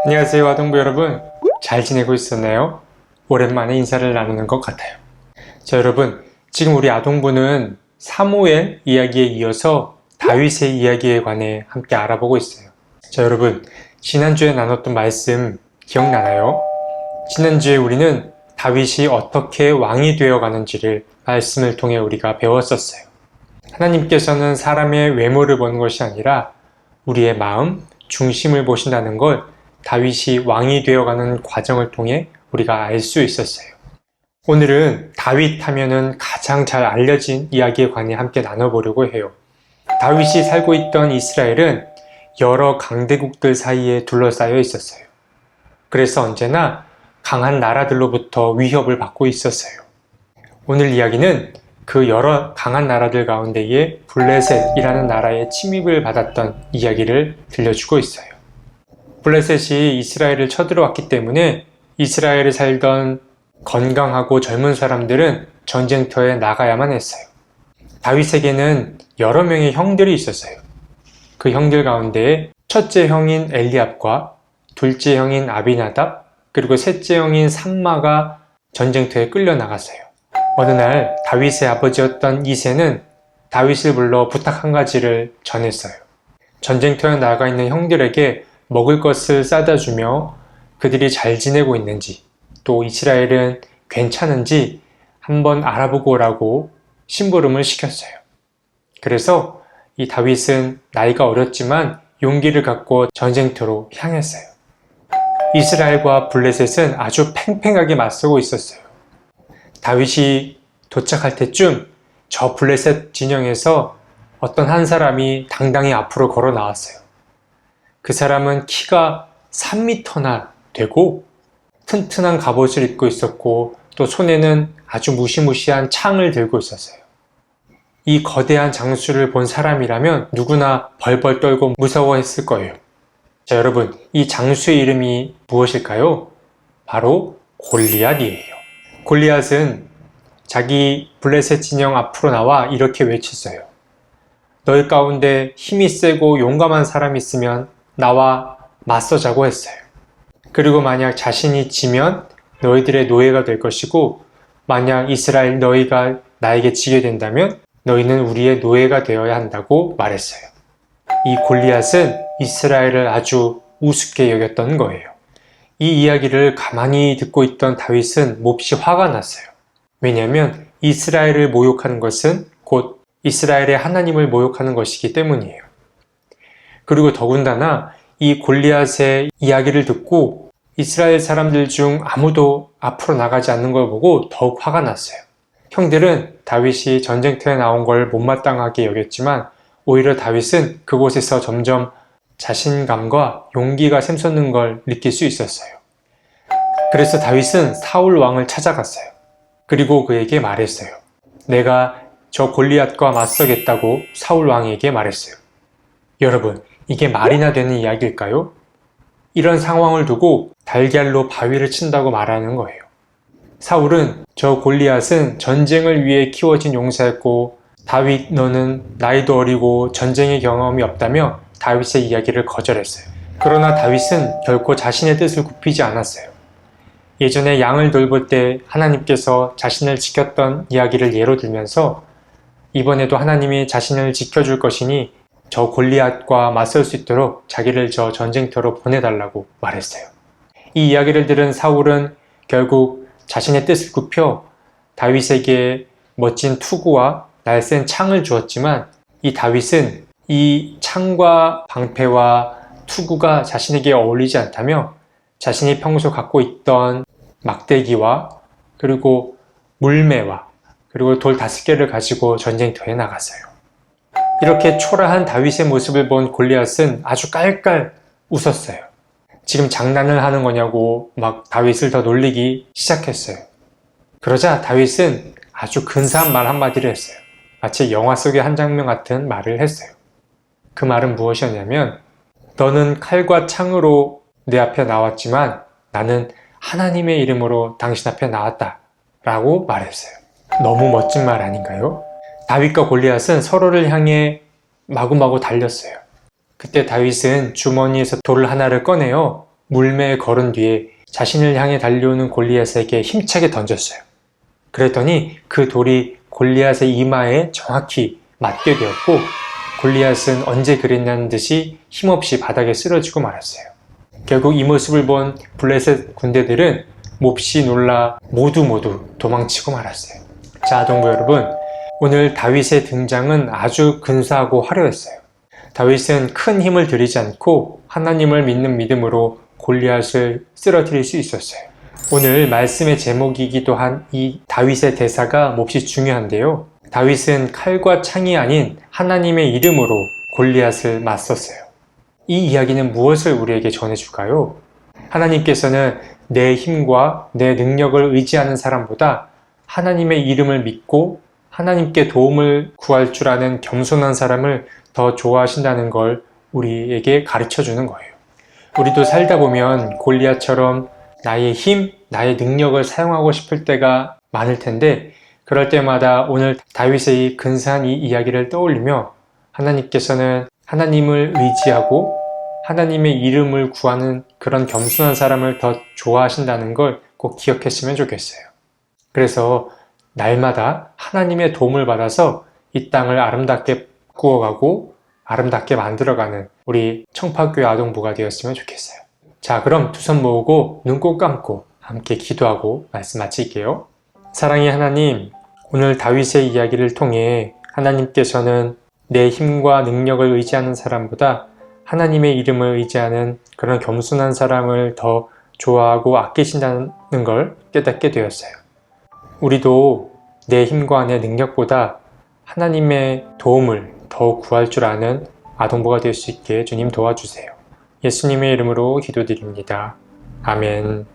안녕하세요, 아동부 여러분. 잘 지내고 있었나요? 오랜만에 인사를 나누는 것 같아요. 자, 여러분, 지금 우리 아동부는 사무엘 이야기에 이어서 다윗의 이야기에 관해 함께 알아보고 있어요. 자, 여러분, 지난주에 나눴던 말씀 기억나나요? 지난주에 우리는 다윗이 어떻게 왕이 되어 가는지를 말씀을 통해 우리가 배웠었어요. 하나님께서는 사람의 외모를 보는 것이 아니라 우리의 마음, 중심을 보신다는 걸 다윗이 왕이 되어가는 과정을 통해 우리가 알 수 있었어요. 오늘은 다윗 하면은 가장 잘 알려진 이야기에 관해 함께 나눠보려고 해요. 다윗이 살고 있던 이스라엘은 여러 강대국들 사이에 둘러싸여 있었어요. 그래서 언제나 강한 나라들로부터 위협을 받고 있었어요. 오늘 이야기는 그 여러 강한 나라들 가운데에 블레셋이라는 나라의 침입을 받았던 이야기를 들려주고 있어요. 블레셋이 이스라엘을 쳐들어왔기 때문에 이스라엘에 살던 건강하고 젊은 사람들은 전쟁터에 나가야만 했어요. 다윗에게는 여러 명의 형들이 있었어요. 그 형들 가운데 첫째 형인 엘리압과 둘째 형인 아비나답, 그리고 셋째 형인 삼마가 전쟁터에 끌려 나갔어요. 어느 날 다윗의 아버지였던 이새는 다윗을 불러 부탁 한 가지를 전했어요. 전쟁터에 나가 있는 형들에게 먹을 것을 싸다 주며 그들이 잘 지내고 있는지, 또 이스라엘은 괜찮은지 한번 알아보고 오라고 심부름을 시켰어요. 그래서 이 다윗은 나이가 어렸지만 용기를 갖고 전쟁터로 향했어요. 이스라엘과 블레셋은 아주 팽팽하게 맞서고 있었어요. 다윗이 도착할 때쯤 저 블레셋 진영에서 어떤 한 사람이 당당히 앞으로 걸어 나왔어요. 그 사람은 키가 3m나 되고 튼튼한 갑옷을 입고 있었고 또 손에는 아주 무시무시한 창을 들고 있었어요. 이 거대한 장수를 본 사람이라면 누구나 벌벌 떨고 무서워했을 거예요. 자, 여러분, 이 장수의 이름이 무엇일까요? 바로 골리앗이에요. 골리앗은 자기 블레셋 진영 앞으로 나와 이렇게 외쳤어요. 너희 가운데 힘이 세고 용감한 사람이 있으면 나와 맞서자고 했어요. 그리고 만약 자신이 지면 너희들의 노예가 될 것이고 만약 이스라엘 너희가 나에게 지게 된다면 너희는 우리의 노예가 되어야 한다고 말했어요. 이 골리앗은 이스라엘을 아주 우습게 여겼던 거예요. 이 이야기를 가만히 듣고 있던 다윗은 몹시 화가 났어요. 왜냐하면 이스라엘을 모욕하는 것은 곧 이스라엘의 하나님을 모욕하는 것이기 때문이에요. 그리고 더군다나 이 골리앗의 이야기를 듣고 이스라엘 사람들 중 아무도 앞으로 나가지 않는 걸 보고 더욱 화가 났어요. 형들은 다윗이 전쟁터에 나온 걸 못마땅하게 여겼지만 오히려 다윗은 그곳에서 점점 자신감과 용기가 샘솟는 걸 느낄 수 있었어요. 그래서 다윗은 사울 왕을 찾아갔어요. 그리고 그에게 말했어요. 내가 저 골리앗과 맞서겠다고 사울 왕에게 말했어요. 여러분, 이게 말이나 되는 이야기일까요? 이런 상황을 두고 달걀로 바위를 친다고 말하는 거예요. 사울은 저 골리앗은 전쟁을 위해 키워진 용사였고 다윗 너는 나이도 어리고 전쟁의 경험이 없다며 다윗의 이야기를 거절했어요. 그러나 다윗은 결코 자신의 뜻을 굽히지 않았어요. 예전에 양을 돌볼 때 하나님께서 자신을 지켰던 이야기를 예로 들면서 이번에도 하나님이 자신을 지켜줄 것이니 저 골리앗과 맞설 수 있도록 자기를 저 전쟁터로 보내달라고 말했어요. 이 이야기를 들은 사울은 결국 자신의 뜻을 굽혀 다윗에게 멋진 투구와 날쌘 창을 주었지만 이 다윗은 이 창과 방패와 투구가 자신에게 어울리지 않다며 자신이 평소 갖고 있던 막대기와 그리고 물매와 그리고 돌 5개를 가지고 전쟁터에 나갔어요. 이렇게 초라한 다윗의 모습을 본 골리앗은 아주 깔깔 웃었어요. 지금 장난을 하는 거냐고 막 다윗을 더 놀리기 시작했어요. 그러자 다윗은 아주 근사한 말 한마디를 했어요. 마치 영화 속의 한 장면 같은 말을 했어요. 그 말은 무엇이었냐면 너는 칼과 창으로 내 앞에 나왔지만 나는 하나님의 이름으로 당신 앞에 나왔다 라고 말했어요. 너무 멋진 말 아닌가요? 다윗과 골리앗은 서로를 향해 마구마구 달렸어요. 그때 다윗은 주머니에서 돌 하나를 꺼내어 물매에 걸은 뒤에 자신을 향해 달려오는 골리앗에게 힘차게 던졌어요. 그랬더니 그 돌이 골리앗의 이마에 정확히 맞게 되었고 골리앗은 언제 그랬냐는 듯이 힘없이 바닥에 쓰러지고 말았어요. 결국 이 모습을 본 블레셋 군대들은 몹시 놀라 모두 도망치고 말았어요. 자, 아동부 여러분, 오늘 다윗의 등장은 아주 근사하고 화려했어요. 다윗은 큰 힘을 들이지 않고 하나님을 믿는 믿음으로 골리앗을 쓰러뜨릴 수 있었어요. 오늘 말씀의 제목이기도 한 이 다윗의 대사가 몹시 중요한데요. 다윗은 칼과 창이 아닌 하나님의 이름으로 골리앗을 맞섰어요. 이 이야기는 무엇을 우리에게 전해줄까요? 하나님께서는 내 힘과 내 능력을 의지하는 사람보다 하나님의 이름을 믿고 하나님께 도움을 구할 줄 아는 겸손한 사람을 더 좋아하신다는 걸 우리에게 가르쳐 주는 거예요. 우리도 살다 보면 골리앗처럼 나의 힘, 나의 능력을 사용하고 싶을 때가 많을 텐데 그럴 때마다 오늘 다윗의 이 근사한 이 이야기를 떠올리며 하나님께서는 하나님을 의지하고 하나님의 이름을 구하는 그런 겸손한 사람을 더 좋아하신다는 걸 꼭 기억했으면 좋겠어요. 그래서 날마다 하나님의 도움을 받아서 이 땅을 아름답게 꾸어가고 아름답게 만들어가는 우리 청파교회 아동부가 되었으면 좋겠어요. 자, 그럼 두 손 모으고 눈 꼭 감고 함께 기도하고 말씀 마칠게요. 사랑의 하나님, 오늘 다윗의 이야기를 통해 하나님께서는 내 힘과 능력을 의지하는 사람보다 하나님의 이름을 의지하는 그런 겸손한 사람을 더 좋아하고 아끼신다는 걸 깨닫게 되었어요. 우리도 내 힘과 내 능력보다 하나님의 도움을 더 구할 줄 아는 아동부가 될 수 있게 주님 도와주세요. 예수님의 이름으로 기도드립니다. 아멘.